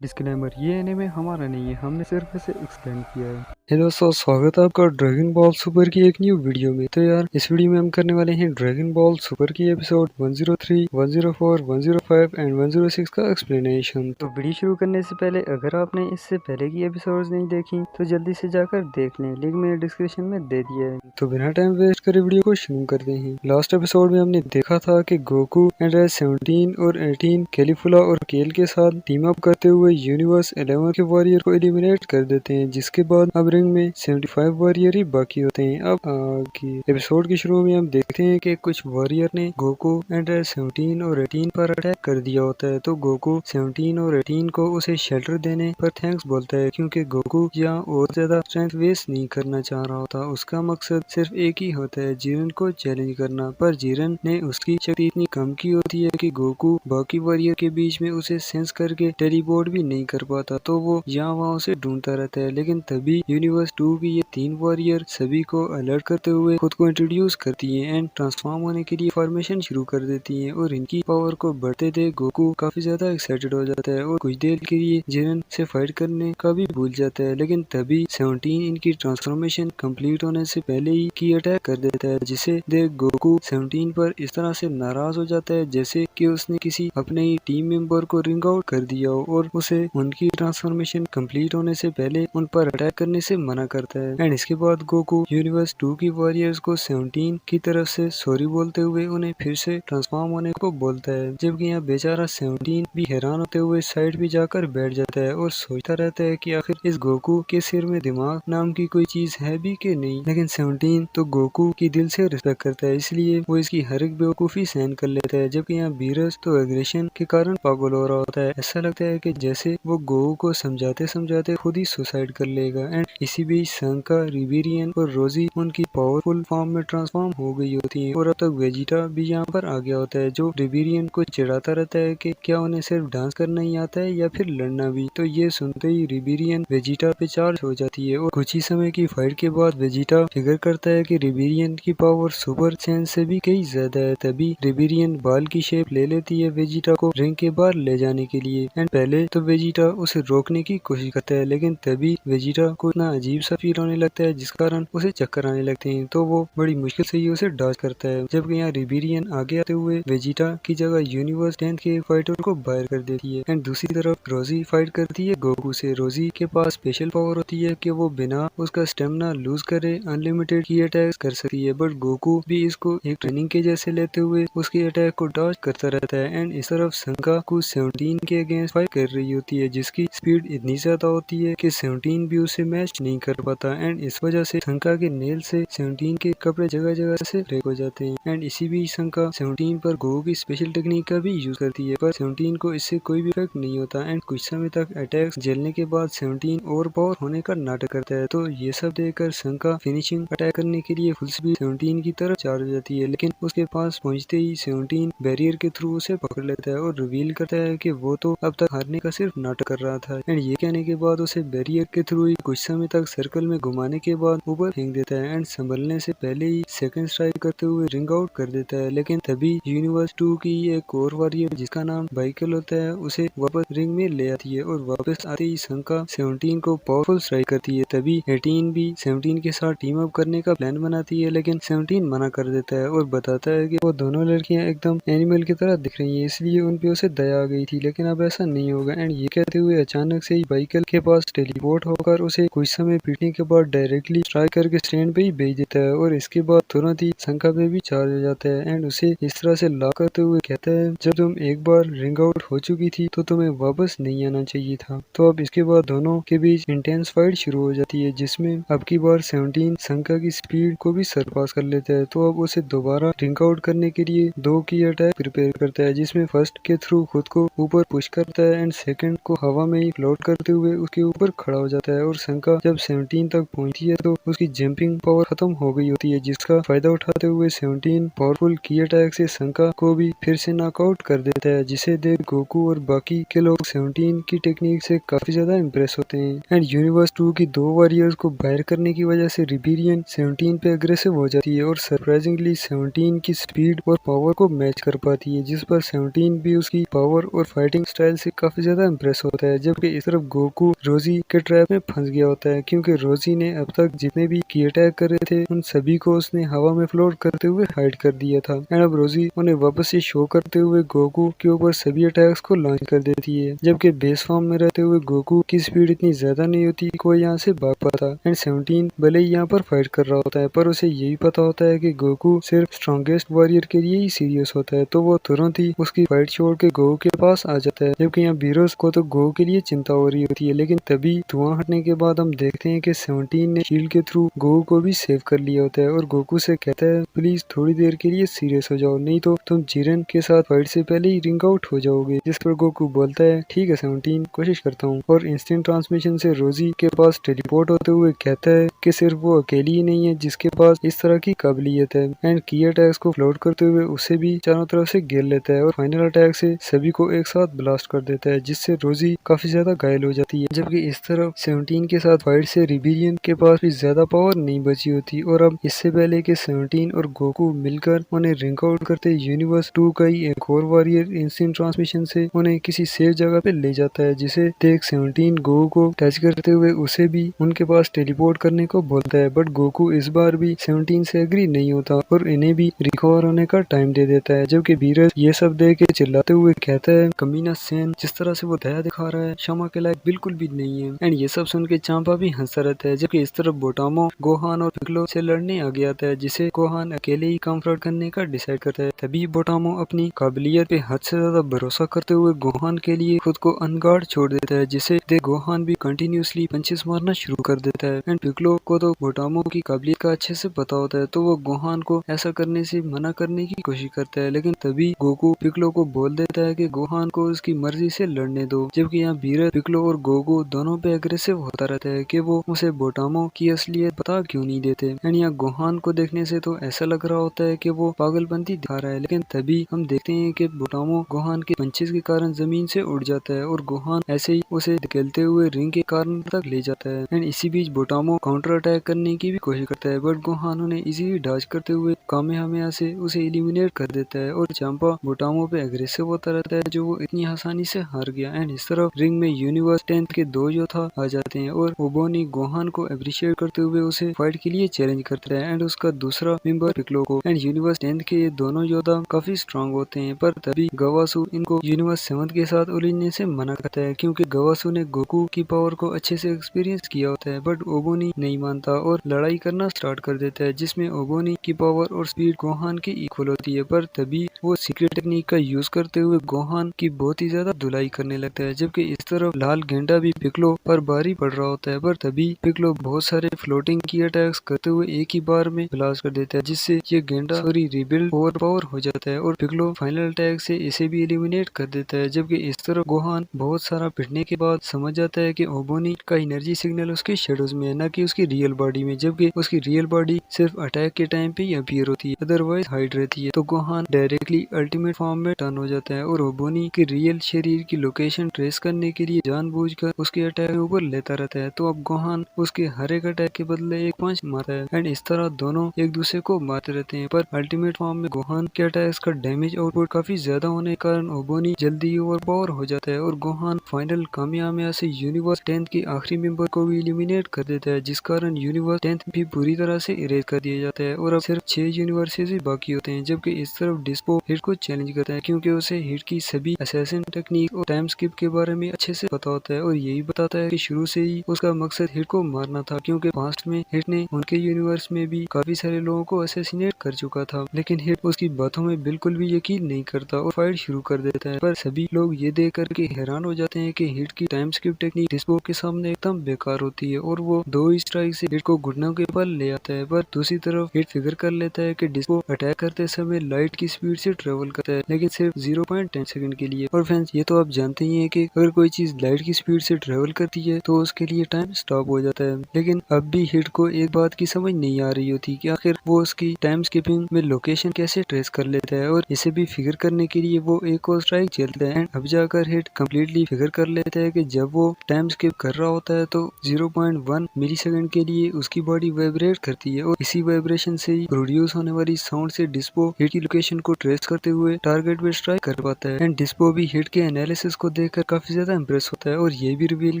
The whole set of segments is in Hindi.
डिस्क्लेमर, ये एनीमे हमारा नहीं है, हमने सिर्फ इसे एक्सप्लेन किया है। हेलो स्वागत है आपका ड्रैगन बॉल सुपर की एक न्यू वीडियो में। तो यार इस वीडियो में हम करने वाले हैं ड्रैगन बॉल सुपर की एपिसोड 103, 104, 105 एंड 106 का एक्सप्लेनेशन। तो वीडियो शुरू करने से पहले अगर आपने इससे पहले की एपिसोड्स नहीं देखी तो जल्दी से जाकर देख लें, लिंक मैंने डिस्क्रिप्शन में दे दिया है। तो बिना टाइम वेस्ट करे वीडियो को शुरू करते हैं। लास्ट एपिसोड में हमने देखा था कि गोकू एंड 17 और 18 कैलीफुला और केल के साथ टीम अप करते हुए यूनिवर्स 11 के वॉरियर को एलिमिनेट कर देते हैं, जिसके बाद अब रिंग में 75 वॉरियर ही बाकी होते हैं। अब की एपिसोड की शुरू में हम देखते हैं कि कुछ वॉरियर ने गोकू एंड 17 और 18 पर अटैक कर दिया होता है। तो गोकू 17 और 18 को उसे शेल्टर देने पर थैंक्स बोलता है, क्योंकि गोकू यहाँ और ज्यादा स्ट्रेंथ वेस्ट नहीं करना चाह रहा होता। उसका मकसद सिर्फ एक ही होता है, जीरन को चैलेंज करना। पर जीरन ने उसकी शक्ति इतनी कम की होती है कि गोकू बाकी वॉरियर के बीच में उसे सेंस करके टेलीपोर्ट भी नहीं कर पाता। तो वो यहाँ वहाँ उसे ढूंढता रहता है। लेकिन तभी यूनिवर्स 2 की ये 3 वॉरियर सभी को अलर्ट करते हुए खुद को इंट्रोड्यूस करती है एंड ट्रांसफॉर्म होने के लिए फॉर्मेशन शुरू कर देती है। और इनकी पावर को बढ़ते देख गोकू काफी ज्यादा एक्साइटेड हो जाता है और कुछ देर के लिए जिरन से फाइट करने का भी भूल जाता है। लेकिन तभी 17 इनकी ट्रांसफॉर्मेशन कंप्लीट होने से पहले ही की अटैक कर देता है, जिसे देख गोकू 17 पर इस तरह से नाराज हो जाता है जैसे कि उसने किसी अपने ही टीम मेंबर को रिंग आउट कर दिया हो और उसे उनकी ट्रांसफॉर्मेशन कंप्लीट होने से पहले उन पर अटैक करने से मना करता है। एंड इसके बाद गोकू यूनिवर्स 2 की वॉरियर्स को 17 की तरफ से सॉरी बोलते हुए उन्हें फिर से ट्रांसफॉर्म होने को बोलता है। जबकि यहाँ बेचारा 17 भी हैरान होते हुए साइड भी जाकर बैठ जाता है और सोचता रहता है कि आखिर इस गोकू के सिर में दिमाग नाम की कोई चीज है भी कि नहीं। लेकिन 17 तो गोकू की दिल से रिस्पेक्ट करता है, इसलिए वो इसकी हर एक बेवकूफी सहन कर लेता है। जबकि यहाँ बीरस तो एग्रेशन के कारण पागल हो रहा होता है। ऐसा लगता है कि जैसे वो गोकू को समझाते समझाते खुद ही सुसाइड कर लेगा। एंड इसी बीच संका, रिबेरियन और रोजी उनकी पावरफुल फॉर्म में ट्रांसफॉर्म हो गई होती है और अब तक वेजिटा भी यहाँ पर आ गया होता है, जो रिबेरियन को चिढ़ाता रहता है कि क्या उन्हें सिर्फ डांस करना ही आता है या फिर लड़ना भी। तो ये सुनते ही रिबेरियन वेजिटा पे चार्ज हो जाती है और कुछ ही समय की फाइट के बाद वेजिटा फिगर करता है कि रिबेरियन की पावर सुपर सैयन से भी कई ज्यादा है। तभी रिबेरियन बाल की शेप ले लेती है वेजिटा को रिंग के बाहर ले जाने के लिए। एंड पहले तो वेजिटा उसे रोकने की कोशिश करता है, लेकिन तभी वेजिटा को इतना अजीब सा फील होने लगता है जिस कारण उसे चक्कर आने लगते हैं। तो वो बड़ी मुश्किल से ही उसे डॉज करता है। जबकि यहाँ रिबेरियन आगे आते हुए वेजिटा की जगह यूनिवर्स 10 के फाइटर को बाहर कर देती है। एंड दूसरी तरफ रोजी फाइट करती है गोकू से। रोजी के पास स्पेशल पावर होती है कि वो बिना उसका स्टेमिना लूज करे अनलिमिटेड की अटैक कर सकती है, बट गोकू भी इसको एक ट्रेनिंग के जैसे लेते हुए उसके अटैक को डॉज करता रहता है। एंड इस तरफ संका को 17 के अगेंस्ट फाइट कर रही होती है, जिसकी स्पीड इतनी ज्यादा होती है कि 17 भी उसे मैच नहीं कर पाता। एंड इस वजह से संका के नेल से 17 के कपड़े जगह जगह से ब्रेक हो जाते हैं। एंड इसी बीच संका 17 पर गोकू की स्पेशल टेक्निक का भी यूज करती है, पर 17 को इससे कोई भी इफेक्ट नहीं होता। एंड कुछ समय तक अटैक्स झेलने के बाद 17 और पावर होने का नाटक करता है। तो ये सब देखकर संका फिनिशिंग अटैक करने के लिए फुल स्पीड 17 की तरफ चार्ज हो जाती है, लेकिन उसके पास पहुंचते ही 17 बैरियर के थ्रू उसे पकड़ लेता है और रिवील करता है कि वो तो अब तक हारने का सिर्फ नाटक कर रहा था। एंड ये कहने के बाद उसे बैरियर के थ्रू ही कुछ समय तक सर्कल में घुमाने के बाद ऊपर फेंक देता है एंड संभलने से पहले ही सेकंड स्ट्राइक करते हुए रिंग आउट कर देता है। लेकिन तभी यूनिवर्स 2 की एक और वॉरियर जिसका नाम बाइकल होता है उसे वापस रिंग में ले आती है और वापस आते ही संका 17 को पावरफुल स्ट्राइक करती है। तभी 18 भी 17 के साथ टीम अप करने का प्लान बनाती है, लेकिन 17 मना कर देता है और बताता है कि वो दोनों लड़कियां एकदम एनिमल की तरह दिख रही हैं, इसलिए उन पे उसे दया आ गई थी, लेकिन अब ऐसा नहीं होगा। एंड ये कहते हुए अचानक से ही बाइकल के पास टेलीपोर्ट होकर उसे कुछ समय पीटने के बाद डायरेक्टली स्ट्राइक करके स्टैंड पे ही भेज देता है और इसके बाद तुरंत ही संका पे भी चार्ज हो जाता है एंड उसे इस तरह से लॉक करते हुए कहता है, जब तुम एक बार रिंग आउट हो चुकी थी तो तुम्हें वापस नहीं आना चाहिए था। तो अब इसके बाद दोनों के बीच इंटेंस फाइट शुरू हो जाती है, जिसमें अब की बार 17 संका की स्पीड को भी सरपास कर लेता है। तो अब उसे दोबारा रिंग आउट करने के लिए 2 की अटैक प्रिपेयर करता है, जिसमें फर्स्ट के थ्रू खुद को ऊपर पुश करता है एंड सेकंड को हवा में ही फ्लोट करते हुए उसके ऊपर खड़ा हो जाता है। और संका जब 17 तक पहुंचती है तो उसकी जंपिंग पावर खत्म हो गई होती है, जिसका फायदा उठाते हुए 17 पावरफुल की अटैक से शंका को भी फिर से नॉकआउट कर देता है, जिसे देख गोकू और बाकी के लोग 17 की टेक्निक से काफी ज्यादा इम्प्रेस होते हैं। एंड यूनिवर्स 2 की 2 वॉरियर्स को बाहर करने की वजह से रिबेलियन 17 पे अग्रेसिव हो जाती है और सरप्राइजिंगली 17 की स्पीड और पावर को मैच कर पाती है, जिस पर 17 भी उसकी पावर और फाइटिंग स्टाइल से काफी ज्यादा इम्प्रेस होता है। जबकि इस तरफ गोकू रोजी के ट्रैप में फंस गया होता है, क्योंकि रोजी ने अब तक जितने भी की अटैक कर रहे थे उन सभी को उसने हवा में फ्लोट करते हुए हाइड कर दिया था। एंड अब रोजी उन्हें वापस से शो करते हुए गोकू के ऊपर सभी अटैक्स को लॉन्च कर देती है, जबकि बेस फॉर्म में रहते हुए गोकू की स्पीड इतनी ज्यादा नहीं होती कि कोई यहाँ से भाग पाता। एंड 17 भले ही यहाँ पर फाइट कर रहा होता है, पर उसे यही पता होता है कि गोकू सिर्फ स्ट्रॉन्गेस्ट वॉरियर के लिए ही सीरियस होता है, तो वो तुरंत ही उसकी फाइट छोड़ के गोकू के पास आ जाता है। जबकि यहाँ बीरोस को तो गोकू के लिए चिंता हो रही होती है, लेकिन तभी धुआं हटने के बाद हम देखते हैं कि 17 ने शील्ड के थ्रू गोकू को भी सेव कर लिया होता है और गोकू से कहता है प्लीज थोड़ी देर के लिए सीरियस हो जाओ, नहीं तो तुम जिरेन के साथ फाइट से पहले ही रिंग आउट हो जाओगे। जिस पर गोकू बोलता है ठीक है 17, कोशिश करता हूँ, और इंस्टेंट ट्रांसमिशन से रोजी के पास टेलीपोर्ट होते हुए कहता है कि सिर्फ वो अकेली ही नहीं है जिसके पास इस तरह की काबिलियत है। एंड की अटैक्स को फ्लोट करते हुए उसे भी चारों तरफ से घेर लेता है और फाइनल अटैक से सभी को एक साथ ब्लास्ट कर देता है, जिससे रोजी काफी ज्यादा घायल हो जाती है। जबकि इस तरफ 17 के साथ फाइट से रिबेलियन के पास भी ज्यादा पावर नहीं बची होती और अब इससे पहले कि 17 और गोकू मिलकर उन्हें रिंग आउट करते यूनिवर्स 2 का ही एक और वॉरियर इंस्टेंट ट्रांसमिशन से उन्हें किसी सेफ जगह पे ले जाता है, जिसे देख 17 गोकू को टच करते हुए उसे भी उनके पास टेलीपोर्ट करने को बोलता है, बट गोकू इस बार भी 17 से एग्री नहीं होता और इन्हें भी रिकवर होने का टाइम दे देता है। जबकि बीरज ये सब देख के चिल्लाते हुए कहता है कमीना सेन, जिस तरह से वो दया दिखा रहा है क्षमा के लायक बिल्कुल भी नहीं है। एंड ये सब सुन के चांपा भी हंसता रहता है। जबकि इस तरफ बोटामो गोहान और पिक्लो से लड़ने आ गया था, जिसे गोहान अकेले ही कंफ्रंट करने का डिसाइड करता है। तभी बोटामो अपनी काबिलियत पे हद से ज्यादा भरोसा करते हुए गोहान के लिए खुद को अनगार्ड छोड़ देता है, जिसे देख गोहान भी कंटिन्यूसली पंचेस मारना शुरू कर देता है। एंड पिक्लो को तो बोटामो की काबिलियत का अच्छे से पता होता है, तो वो गोहान को ऐसा करने से मना करने की कोशिश करता है, लेकिन तभी गोकू पिक्लो को बोल देता है कि गोहान को उसकी मर्जी से लड़ने दो। जबकि यहाँ बीरज पिक्लो और गोकू दोनों पे अग्रेसिव होता रहता है कि वो उसे बोटामो की असलियत बता क्यों नहीं देते। एंड यहाँ गोहान को देखने से तो ऐसा लग रहा होता है कि वो पागलपंती दिखा रहा है, लेकिन तभी हम देखते हैं कि बोटामो गोहान के पंचेस के कारण जमीन से उड़ जाता है और गोहान ऐसे ही उसे धकेलते हुए रिंग के कारण तक ले जाता है। एंड इसी बीच बोटामो काउंटर अटैक करने की भी कोशिश करता है, बट गोहान उन्हें इजीली डॉज करते हुए कामेहामेहा से उसे एलिमिनेट कर देता है और चांपा बोटामो पे अग्रेसिव होता रहता है, जो वो इतनी आसानी से हार गया। एंड इस तरफ रिंग में यूनिवर्स 10 के 2 योद्धा आ जाते हैं और ओबोनी गोहान को अप्रिशिएट करते हुए उसे फाइट के लिए चैलेंज करता है एंड उसका दूसरा मेंबर पिक्लो को। एंड यूनिवर्स 10 के ये दोनों योद्धा काफी स्ट्रांग होते हैं, पर तभी गवासु इनको यूनिवर्स 7 के साथ उलझने से मना करता है, क्योंकि गवासु ने गोकू की पावर को अच्छे से एक्सपीरियंस किया होता है। बट ओबोनी नहीं मानता और लड़ाई करना स्टार्ट कर देता है, जिसमें ओबोनी की पावर और स्पीड गोहान की इक्वल होती है, पर तभी वो सीक्रेट टेक्निक का यूज करते हुए गोहान की बहुत ही ज्यादा धुलाई करने लगता है। जबकि इस तरफ लाल गेंडा भी पिक्लो पर भारी पड़ रहा होता है, पर तभी पिक्लो बहुत सारे फ्लोटिंग की अटैक्स करते हुए एक ही बार में ब्लास्ट कर देता है, जिससे ये गेंडा रिबिल्ड ओवर पावर हो जाता है और पिक्लो फाइनल अटैक से इसे भी एलिमिनेट कर देता है। जबकि इस तरफ गोहान बहुत सारा पिटने के बाद समझ जाता है कि ओबोनी का एनर्जी सिग्नल उसके शेडोज में है, न कि उसकी रियल बॉडी में, जबकि उसकी रियल बॉडी सिर्फ अटैक के टाइम पे ही अपीयर होती है, अदरवाइज हाइड रहती है। तो गोहान डायरेक्टली अल्टीमेट फॉर्म में टर्न हो जाता है और ओबोनी के रियल शरीर की लोकेशन ट्रेस करने के लिए जानबूझकर उसके अटैक के ऊपर लेता रहता है। तो अब गोहान उसके हर एक अटैक के बदले एक पंच मारता है एंड इस तरह दोनों एक दूसरे को मारते रहते हैं, पर अल्टीमेट फॉर्म में गोहान के अटैक्स का डैमेज आउटपुट काफी ज्यादा होने के कारण ओबोनी जल्दी ओवर पावर हो जाता है और गोहान फाइनल कामयाबियां से यूनिवर्स 10 के आखिरी मेंबर को भी एलिमिनेट कर देता है, जिस कारण यूनिवर्स 10 भी पूरी तरह से इरेज कर दिया जाता है और अब सिर्फ 6 यूनिवर्सेस ही बाकी होते हैं। जबकि इस तरफ डिस्पो हिट को चैलेंज करता है, क्योंकि उसे हिट की सभी असैसिन टेक्निक और टाइम स्किप के बारे में अच्छे से पता होता है और यही बताता है कि शुरू से ही उसका मकसद हिट को मारना था, क्योंकि पास्ट में हिट ने उनके यूनिवर्स में भी काफी सारे लोगों को असैसिनेट कर चुका था, लेकिन हिट उसकी बातों में बिल्कुल भी यकीन नहीं करता और फाइट शुरू कर देता है। पर सभी लोग ये देख करके हैरान हो जाते हैं कि हिट की टाइम स्किप टेक्निक डिस्पो के सामने एकदम बेकार होती है और वो 2 स्ट्राइक से हिट को घुटनों के बल ले आता है। पर दूसरी तरफ हिट फिगर कर लेता है कि डिस्पो अटैक करते समय लाइट की स्पीड से ट्रेवल करता है, लेकिन सिर्फ 0.10 सेकंड के लिए। और फ्रेंड्स ये तो आप जानते ही हैं कि अगर कोई चीज लाइट की स्पीड से ट्रेवल करती है तो उसके लिए टाइम स्टॉप हो जाता है, लेकिन अब भी हिट को एक बात की समझ नहीं आ रही होती कि आखिर वो उसकी टाइम स्किपिंग में लोकेशन कैसे ट्रेस कर लेता है, और इसे भी फिगर करने के लिए वो एक और स्ट्राइक झेलता है। एंड अब जाकर हिट कम्प्लीटली फिगर कर लेता है कि जब वो टाइम स्किप कर रहा होता है तो 0.1 मिली सेकंड के लिए उसकी बॉडी वाइब्रेट करती है, और इसी वाइब्रेशन से ही प्रोड्यूस होने वाली साउंड से डिस्पो हिट की लोकेशन को ट्रेस करते हुए टारगेट पे स्ट्राइक कर पाता है। एंड डिस्पो भी हिट के एनालिसिस को देखकर काफी ज्यादा इंप्रेस होता है, और ये भी रिवील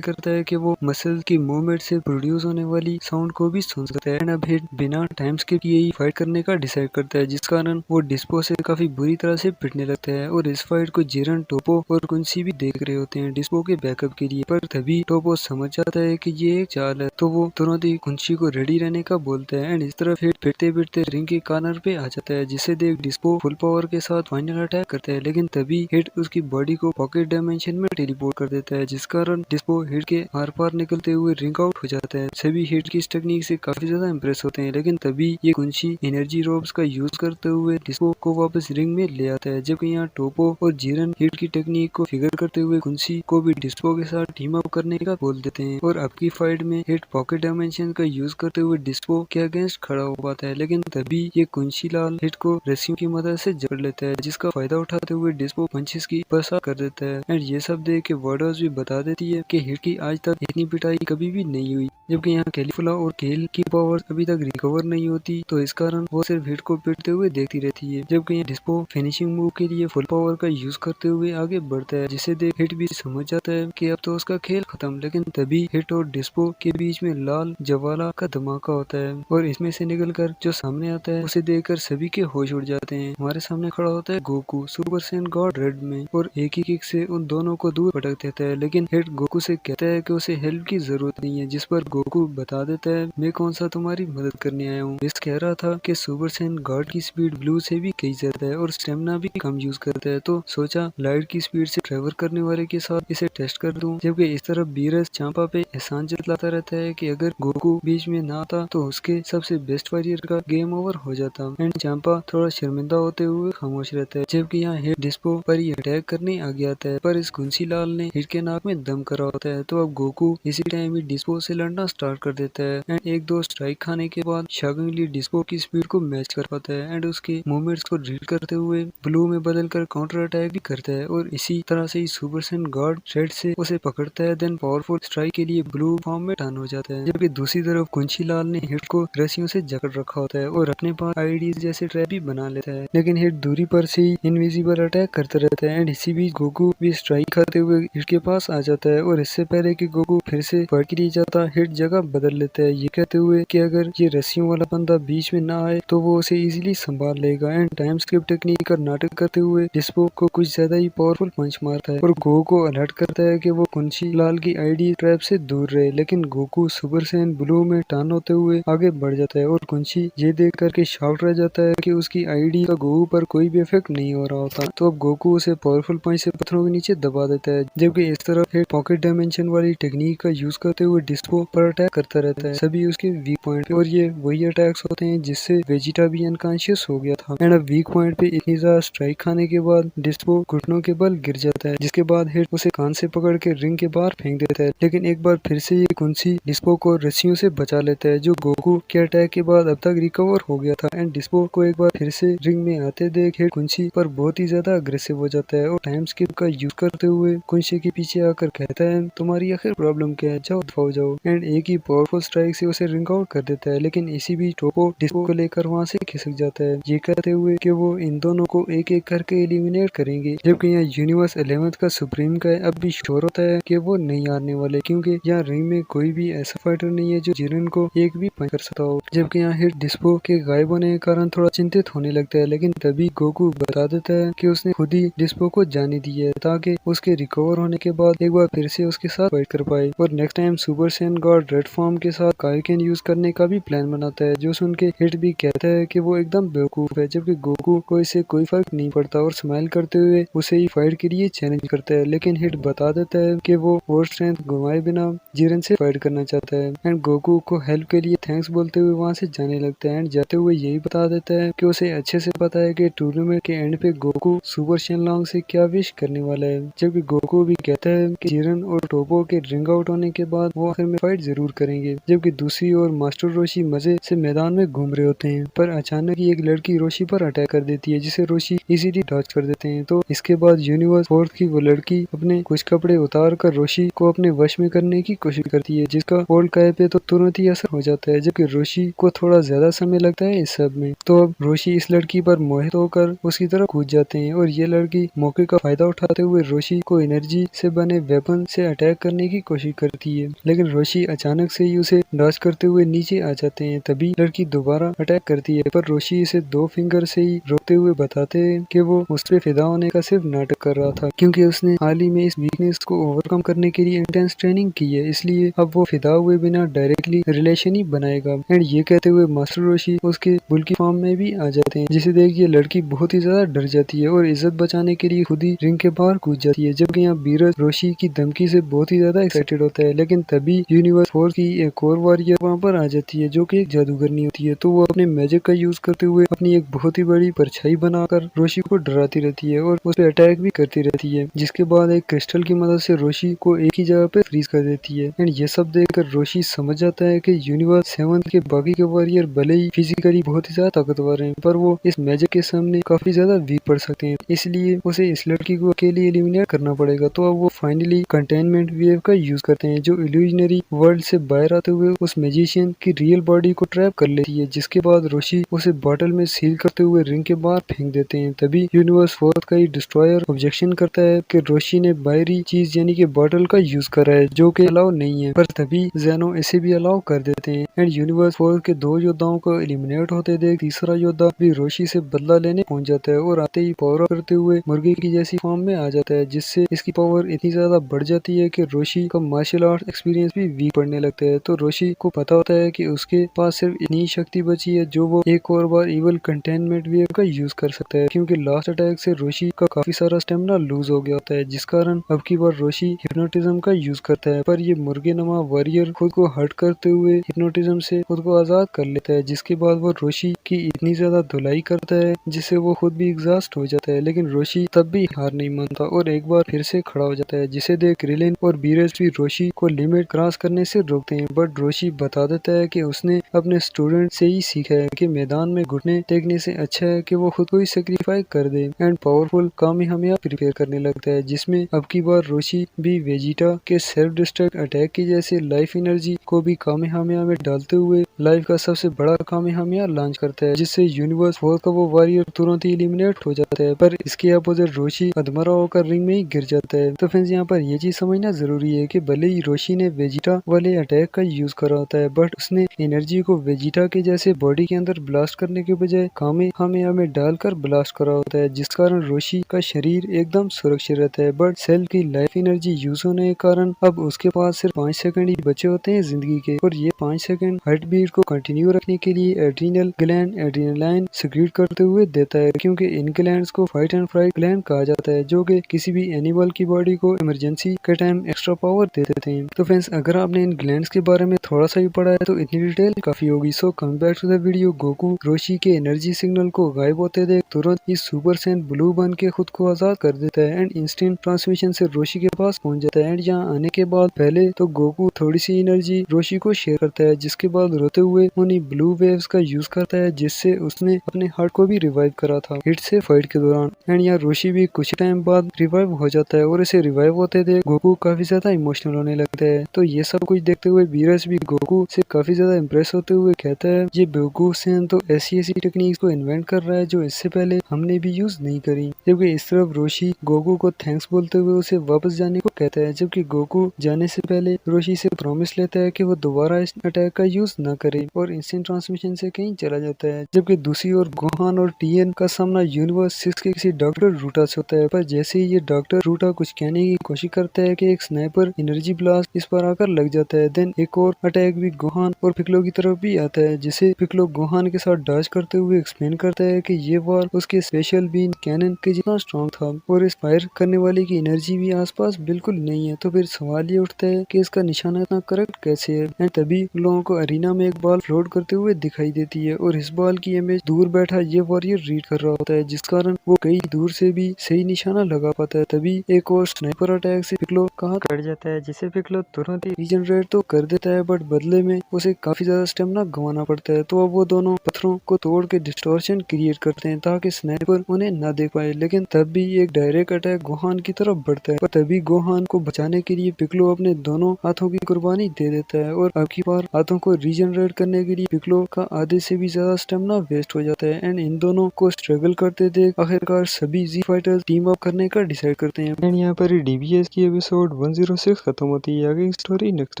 करता है कि वो मसल की मूवमेंट से प्रोड्यूस होने वाली साउंड को भी सुन सकता है। एंड अब हिट बिना टाइम स्किप किए ही फाइट करने का डिसाइड करता है, जिस कारण वो डिस्पो से काफी बुरी तरह से पिटने लगता है। और इस फाइट को जिरन, टोपो और कुंसी भी देख रहे होते हैं डिस्पो के बैकअप के लिए, पर तभी टोपो समझ जाता है कि ये एक चाल है, तो वो तुरंत ही कुंसी को रेडी रहने का बोलता है। एंड इस तरफ हिट पिटते पिटते रिंग के कॉर्नर पे आ जाता है, जिसे देख डिस्पो फुल पावर के साथ फाइनल अटैक करता है, लेकिन तभी हिट उसकी बॉडी को पॉकेट डायमेंशन में टेलीपोर्ट कर देता है, जिस कारण डिस्पो हिट के आर पार निकलते हुए रिंग आउट हो जाता है। सभी हिट की इस टेक्निक से काफी ज्यादा इंप्रेस होते हैं, लेकिन तभी ये कुंसी एनर्जी रोब्स का यूज करते हुए डिस्पो को वापस रिंग में ले आता है, जबकि यहाँ टोपो और जिरन हिट की टेक्निक को फिगर करते हुए कुंसी को भी डिस्पो के साथ टीम अप करने का बोल देते हैं। और अब की फाइट में हिट पॉकेट डायमेंशन का यूज करते हुए डिस्पो के अगेंस्ट खड़ा हो पाता है, लेकिन तभी ये कुंसी लाल हिट को रस्सियों की मदद से जकड़ लेता है, जिसका फायदा उठाते हुए डिस्पो पंचेस की बरसात कर देता है। एंड ये सब देख के वर्डर्स भी बता देती है कि हिट की आज तक इतनी पिटाई कभी भी नहीं हुई, जबकि यहाँ कैलीफुला और केल की पावर अभी तक रिकवर नहीं होती, तो इस कारण वो सिर्फ हिट को पिटते हुए देखती रहती है। जबकि यहाँ डिस्पो फिनिशिंग मूव के लिए फुल पावर का यूज करते हुए आगे बढ़ता है, जिसे देख हिट भी समझ जाता है कि अब तो उसका खेल खत्म। लेकिन तभी हिट और डिस्पो के बीच में लाल ज्वाला का धमाका होता है, और इसमें से निकलकर जो सामने आता है उसे देखकर सभी के होश उड़ जाते हैं। हमारे सामने खड़ा होता है Goku super Saiyan God red में, और एक ही किक से उन दोनों को दूर भटक देता है। लेकिन हिट गोकू से कहता है कि उसे हेल्प की जरूरत नहीं है, जिस पर गोकू बता देता है मैं कौन सा तुम्हारी मदद करने आया हूँ। इस कह रहा था कि सुपर सैयन गॉड की स्पीड ब्लू से भी कई ज्यादा है और स्टेमिना भी कम यूज करता है, तो सोचा लाइट की स्पीड से ट्रेवल करने वाले के साथ इसे टेस्ट कर दूं। जबकि इस तरफ बीरस चांपा पे एहसान जताता रहता है कि अगर गोकू बीच में ना आता तो उसके सबसे बेस्ट वॉरियर का गेम ओवर हो जाता। एंड चांपा थोड़ा शर्मिंदा होते हुए खामोश रहता है, जबकि यहाँ हिट डिस्पो पर ही अटैक करने आगे आता है, पर इस कुंसी लाल ने हिट के नाक में दम करा होता है, तो अब गोकू इसी टाइम ही डिस्पो से लड़ना स्टार्ट कर देता है। एंड एक दो स्ट्राइक खाने के बाद शॉकिंगली डिस्पो की स्पीड को मैच कर पाता है, एंड उसके मूवमेंट्स को रीड करते हुए ब्लू में बदलकर काउंटर अटैक भी करता है, और इसी तरह से ही सुपर सैयन गॉड रेड से उसे पकड़ता है, देन पावरफुल स्ट्राइक के लिए ब्लू फॉर्म में टर्न हो जाता है। जबकि दूसरी तरफ कुंची लाल ने हिट को रस्सियों से जकड़ रखा होता है और अपने पास आईडीज जैसे ट्रैप भी बना लेता है, लेकिन हिट दूरी पर से ही इनविजिबल अटैक करता रहता है। एंड इसी बीच गोकू भी स्ट्राइक खाते हुए हिट के पास आ जाता है, और इससे पहले कि गोकू फिर से फाइट के लिए जाता हिट जगह बदल लेता है, ये कहते हुए कि अगर ये रस्सियों वाला बंदा बीच में ना आए तो वो उसे इजीली संभाल लेगा। एंड टाइम स्किप टेक्निक का नाटक करते हुए डिस्पो को कुछ ज्यादा ही पावरफुल पंच मारता है, और गोकू को अलर्ट करता है कि वो कुंची लाल की आईडी ट्रैप से दूर रहे, लेकिन गोकू सुपर सैयन ब्लू में टर्न होते हुए आगे बढ़ जाता है, और कुंची ये देख करके शॉक रह जाता है कि उसकी आईडी का गोकू पर कोई भी इफेक्ट नहीं हो रहा होता, तो अब गोकू उसे पावरफुल पंच से पत्थरों के नीचे दबा देता है। जबकि इस तरफ एक पॉकेट डायमेंशन वाली टेक्निक का यूज करते हुए डिस्पो पर अटैक करता रहता है, सभी उसके वीक पॉइंट पे, और ये वही अटैक्स होते हैं जिससे वेजिटा भी अनकॉन्शियस हो गया था। एंड अब वीक पॉइंट पे इतनी ज्यादा स्ट्राइक खाने के बाद डिस्पो घुटनों के बल गिर जाता है, जिसके बाद हिट उसे कान से पकड़ के रिंग के बाहर फेंक देता है, लेकिन एक बार फिर से ये कुंसी डिस्पो को रस्सियों से बचा लेता है, जो गोकू के अटैक के बाद अब तक रिकवर हो गया था। एंड डिस्पो को एक बार फिर से रिंग में आते देख हिट कुंसी पर बहुत ही ज्यादा अग्रेसिव हो जाता है, और टाइम स्किप का यूज करते हुए कुंसी के पीछे आकर कहता है तुम्हारी आखिर प्रॉब्लम क्या है, जाओ दफाओ जाओ। एंड एक ही पावरफुल स्ट्राइक से उसे रिंग आउट कर देता है, लेकिन इसी बीच टोपो डिस्पो को लेकर वहाँ से खिसक जाता है, ये कहते हुए कि वो इन दोनों को एक एक करके एलिमिनेट करेंगे। जबकि यहाँ यूनिवर्स 11th का सुप्रीम का अब भी श्योर होता है कि वो नहीं हारने वाले, क्योंकि यहाँ रिंग में कोई भी ऐसा फाइटर नहीं है जो जिरन को एक भी पंच कर सकता हो। जबकि यहाँ हिट डिस्पो के गायब होने के कारण थोड़ा चिंतित होने लगता है, लेकिन तभी गोकू बता देता है कि उसने खुद ही डिस्पो को जाने दी है ताकि उसके रिकवर होने के बाद एक बार फिर से उसके साथ फाइट कर पाए, और next time super Saiyan God red form के साथ काइकेन यूज करने का भी प्लान बनाता है, जो सुन के हिट भी कहता है कि वो एकदम बेवकूफ है। जबकि गोकू को इससे कोई फर्क नहीं पड़ता और स्माइल करते हुए उसे ही फाइट के लिए चैलेंज करता है, लेकिन हिट बता देता है कि वो और स्ट्रेंथ घुमाए बिना जिरन से फाइट करना चाहता है। एंड गोकू को हेल्प के लिए थैंक्स बोलते हुए वहाँ से जाने लगता है, एंड जाते हुए यही बता देता है कि उसे अच्छे से पता है कि टूर्नामेंट के एंड पे गोकू सुपर शेनलॉन्ग से क्या विश करने वाला है। जबकि गोकू भी कहता है कि जिरन और टोपो के रिंग आउट होने के बाद वो आखिर में फाइट जरूर करेंगे। जबकि दूसरी ओर मास्टर रोशी मजे से मैदान में घूम रहे होते हैं, पर अचानक ही एक लड़की रोशी पर अटैक कर देती है, जिसे रोशी इजीली डॉज कर देते हैं। तो इसके बाद यूनिवर्स फोर्थ की वो लड़की अपने कुछ कपड़े उतार कर रोशी को अपने वश में करने की कोशिश करती है, जिसका ओल्ड काय पे तो तुरंत ही असर हो जाता है, जबकि रोशी को थोड़ा ज्यादा समय लगता है इस सब में। तो अब रोशी इस लड़की पर मोहित होकर उसकी तरफ कूद जाते हैं और ये लड़की मौके का फायदा उठाते हुए रोशी को एनर्जी से बने वेपन से अटैक करने की कोशिश करती है, लेकिन रोशी अचानक से ही उसे डॉज करते हुए नीचे आ जाते हैं। तभी लड़की दोबारा अटैक करती है, पर रोशी इसे 2 फिंगर से ही रोकते हुए बताते हैं कि वो उस पे फिदा होने का सिर्फ नाटक कर रहा था, क्योंकि उसने हाल ही में इस वीकनेस को ओवरकम करने के लिए इंटेंस ट्रेनिंग की है, इसलिए अब वो फिदा हुए बिना डायरेक्टली रिलेशन ही बनाएगा। एंड ये कहते हुए मास्टर रोशी उसके बुल्की फॉर्म में भी आ जाते हैं, जिसे देख ये लड़की बहुत ही ज्यादा डर जाती है और इज्जत बचाने के लिए खुद ही रिंग के बाहर कूद जाती है। जबकि यहाँ बीरज रोशी की धमकी से बहुत ही ज्यादा एक्साइटेड होता है, लेकिन तभी यूनिवर्स 4 की एक और वॉरियर वहाँ पर आ जाती है, जो कि एक जादूगरनी होती है। तो वो अपने मैजिक का यूज करते हुए अपनी एक बहुत ही बड़ी परछाई बनाकर रोशी को डराती रहती है और उस पर अटैक भी करती रहती है, जिसके बाद एक क्रिस्टल की मदद से रोशी को एक ही जगह पे फ्रीज कर देती है। एंड ये सब देखकर रोशी समझ जाता है कि यूनिवर्स 7 के बाकी के वॉरियर भले ही फिजिकली बहुत ही ज्यादा ताकतवर हैं, पर वो इस मैजिक के सामने काफी ज्यादा वीक पड़ सकते हैं, इसलिए उसे इस लड़की को अकेले एलिमिनेट करना पड़ेगा। तो अब वो फाइनली कंटेनमेंट वेव का यूज करते हैं, जो इल्यूजनरी वर्ल्ड से बाहर आते हुए उस मैजिशियन की रियल बॉडी को ट्रैप कर लेती है, जिसके बाद रोशी उसे बॉटल में सील करते हुए रिंग के बाहर फेंक देते हैं। तभी यूनिवर्स 4 का ही डिस्ट्रॉयर ऑब्जेक्शन करता है कि रोशी ने बाहरी चीज यानी कि बॉटल का यूज करा है, जो कि अलाउ नहीं है, पर तभी ज़ेनो इसे भी अलाउ कर देते हैं। एंड यूनिवर्स 4 के 2 योद्धाओं को एलिमिनेट होते देख तीसरा योद्धा भी रोशी से बदला लेने पहुंच जाता है और आते ही पावर करते हुए मुर्गे की जैसी फॉर्म में आ जाता है, जिससे इसकी पावर इतनी ज्यादा बढ़ जाती है कि रोशी का मार्शल आर्ट एक्सपीरियंस भी वीक पड़ने लगता है। तो रोशी को पता होता है कि उसके पास सिर्फ इतनी शक्ति बची है जो वो एक और बार इवल कंटेनमेंट वेव का यूज कर सकता है, क्योंकि लास्ट अटैक से रोशी का काफी सारा स्टेमिना लूज हो गया होता है, जिस कारण अब की बार रोशी हिप्नोटिज्म का यूज करता है। पर ये मुर्गे नमा वॉरियर खुद को हर्ट करते हुए हिप्नोटिज्म से खुद को आजाद कर लेता है, जिसके बाद वो रोशी की इतनी ज्यादा धुलाई करता है जिससे वो खुद भी एग्जॉस्ट हो जाता है। लेकिन रोशी तब भी हार नहीं मानता और एक बार फिर से खड़ा हो जाता है, जिसे देख क्रिलिन और बीरज भी रोशी को लिमिट क्रॉस करने से रोकते हैं। बट रोशी बता देता है कि उसने अपने स्टूडेंट से ही सीखा है कि मैदान में घुटने टेकने से अच्छा है कि वो खुद को ही सेक्रीफाई कर दे। एंड पावरफुल कामेहामेहा प्रिपेयर करने लगता है, जिसमें अब की बार रोशी भी वेजिटा के सेल्फ डिस्ट्रक्ट अटैक की जैसे लाइफ एनर्जी को भी कामेहामेहा में डालते हुए लाइफ का सबसे बड़ा कामेहामेहा लॉन्च करता है, जिससे यूनिवर्स 4 का वो वॉरियर तुरंत ही एलिमिनेट हो जाता है। पर इसके अपोजिट रोशी अधमरा होकर रिंग में ही गिर जाता है। तो फ्रेंड्स यहाँ पर ये चीज समझना जरूरी है कि भले ही रोशी ने वेजिटा वाले अटैक का यूज करा होता है, बट उसने एनर्जी को वेजिटा के जैसे बॉडी के अंदर ब्लास्ट करने के बजाय कामेहामेहा में डालकर ब्लास्ट करा होता है, जिस कारण रोशी का शरीर एकदम सुरक्षित रहता है। बट सेल की लाइफ एनर्जी यूज होने के कारण अब उसके पास सिर्फ 5 सेकंड ही बचे होते हैं जिंदगी के, और ये 5 सेकंड हार्ट बीट को कंटिन्यू रखने के लिए एड्रीनल ग्लैंड एड्रीनलाइन सिक्रीट करते हुए देता है, क्योंकि इन ग्लैंड्स को फाइट एंड फ्राइट ग्लैंड कहा जाता है, जो कि किसी भी एनिमल की बॉडी को इमरजेंसी के टाइम एक्स्ट्रा पावर दे देते हैं। तो फ्रेंड्स अगर आपने इन ग्लैंड्स के बारे में थोड़ा सा भी पढ़ा है तो इतनी डिटेल काफी होगी। So come back to the video. Goku Roshi के एनर्जी सिग्नल को गायब होते देख तुरंत ही सुपर सैन ब्लू बन के खुद को आजाद कर देता है एंड इंस्टेंट ट्रांसमिशन से रोशी के पास पहुंच जाता है। एंड यहाँ आने के बाद पहले तो गोकू थोड़ी सी एनर्जी रोशी को शेयर करता है, जिसके बाद रोते हुए उन्हीं ब्लू वेव्स का यूज करता है, जिससे उसने अपने हार्ट को भी रिवाइव करा था हिट से फाइट के दौरान। एंड यहाँ रोशी भी कुछ टाइम बाद रिवाइव हो जाता है और इसे रिवाइव होते देख गोकू काफी ज्यादा इमोशनल होने लगता है। तो ये सब कुछ देखते हुए बीरज भी गोकू से काफी ज्यादा इम्प्रेस होते हुए कहता है ये गोकू सेन तो ऐसी टेक्निक्स को इन्वेंट कर रहा है जो इससे पहले हमने भी यूज नहीं करी। जबकि इस तरफ रोशी गोकू को थैंक्स बोलते हुए उसे वापस जाने को कहता है, जबकि गोकू जाने से पहले रोशी से प्रॉमिस लेता है कि वो दोबारा इस अटैक का यूज न करे और इंस्टेंट ट्रांसमिशन से कहीं चला जाता है। जबकि दूसरी ओर गोहान और टीएन का सामना यूनिवर्स 6 के किसी डॉक्टर रूटा से होता है, पर जैसे ही ये डॉक्टर रूटा कुछ कहने की कोशिश करता है कि एक स्नाइपर एनर्जी ब्लास्ट इस पर आकर लग जाता है। देन एक और अटैक भी गोहान और पिकलो की तरफ भी आता है, जिसे पिकलो गोहान के साथ डॉज करते हुए एक्सप्लेन करता है कि ये वार उसके स्पेशल बीन कैनन के जितना स्ट्रॉन्ग था और इस फायर करने वाले की एनर्जी भी आसपास बिल्कुल नहीं है। तो फिर सवाल ये उठता है कि इसका निशाना इतना करेक्ट कैसे है। एंड तभी लोगों को अरीना में एक बॉल फ्लोट करते हुए दिखाई देती है और इस बॉल की इमेज दूर बैठा ये वॉरियर रीड कर रहा होता है, जिस कारण वो कई दूर से भी सही निशाना लगा पाता है। तभी एक और स्नाइपर अटैक से पिकलो कहाँ कट जाता है, जिसे पिकलो तुरंत ही रीजनरेट रीजनरेट तो कर देता है बट बदले में उसे काफी ज्यादा स्टेमिना गंवाना पड़ता है। तो अब वो दोनों पत्थरों को तोड़ के डिस्टॉर्शन क्रिएट करते हैं ताकि स्नाइपर उन्हें न देख पाए। लेकिन तब भी एक डायरेक्ट अटैक गोहान की तरफ बढ़ता है, पर तभी गोहान को बचाने के लिए पिक्लो अपने दोनों हाथों की कुर्बानी दे देता है और अब की बार हाथों को रीजनरेट करने के लिए पिक्लो का आधे से भी ज्यादा स्टेमिना वेस्ट हो जाता है। एंड इन दोनों को स्ट्रगल करते देख आखिरकार सभी जी फाइटर्स टीम अप करने का डिसाइड करते हैं। एंड यहाँ पर डीबीएस की एपिसोड 106 खत्म होती है। आगे की स्टोरी नेक्स्ट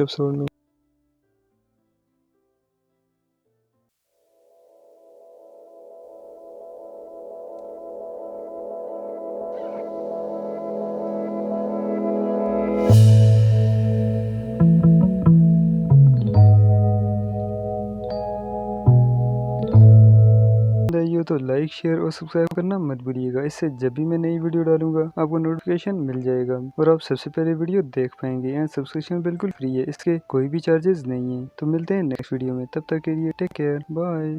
एपिसोड में। आइए तो लाइक शेयर और सब्सक्राइब करना मत भूलिएगा। इससे जब भी मैं नई वीडियो डालूंगा आपको नोटिफिकेशन मिल जाएगा और आप सबसे पहले वीडियो देख पाएंगे। एंड सब्सक्रिप्शन बिल्कुल फ्री है, इसके कोई भी चार्जेस नहीं है। तो मिलते हैं नेक्स्ट वीडियो में, तब तक के लिए टेक केयर, बाय।